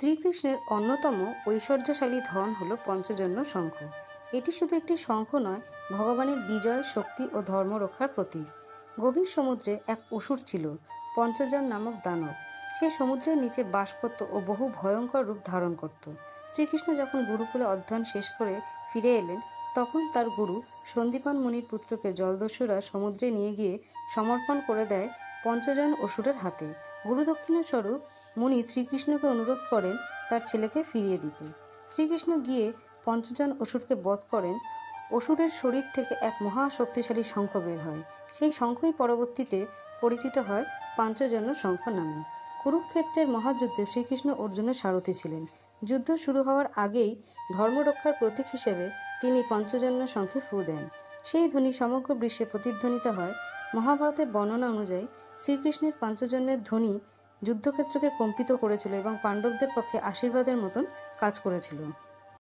শ্রীকৃষ্ণের অন্যতম ঐশ্বর্যশালী ধন হল পঞ্চজন্য শঙ্খ। এটি শুধু একটি শঙ্খ নয়, ভগবানের বিজয়, শক্তি ও ধর্ম রক্ষার প্রতীক। গভীর সমুদ্রে এক অসুর ছিল, পঞ্চজন নামক দানব। সে সমুদ্রের নিচে বাস করত ও বহু ভয়ঙ্কর রূপ ধারণ করত। শ্রীকৃষ্ণ যখন গুরুকুলে অধ্যয়ন শেষ করে ফিরে এলেন, তখন তার গুরু সন্দীপন মুনির পুত্রকে জলদস্যুরা সমুদ্রে নিয়ে গিয়ে সমর্পণ করে দেয় পঞ্চজন অসুরের হাতে। গুরুদক্ষিণা স্বরূপ মুনি শ্রীকৃষ্ণকে অনুরোধ করেন তার ছেলেকে ফিরিয়ে দিতে। শ্রীকৃষ্ণ গিয়ে পঞ্চজন অসুরকে বধ করেন। অসুরের শরীর থেকে এক মহা শক্তিশালী শঙ্খ বের হয়। সেই শঙ্খই পরবর্তীতে পরিচিত হয় পাঞ্চজন্য শঙ্খ নামে। কুরুক্ষেত্রের মহাযুদ্ধে শ্রীকৃষ্ণ অর্জুনের সারথি ছিলেন। যুদ্ধ শুরু হওয়ার আগেই ধর্মরক্ষার প্রতীক হিসেবে তিনি পঞ্চজন্য শঙ্খে ফু দেন। সেই ধ্বনি সমগ্র বিশ্বে প্রতিধ্বনিত হয়। মহাভারতের বর্ণনা অনুযায়ী শ্রীকৃষ্ণের পঞ্চজন্যের ধ্বনি যুদ্ধক্ষেত্রকে কম্পিত করেছিল এবং পাণ্ডবদের পক্ষে আশীর্বাদের মতন কাজ করেছিল।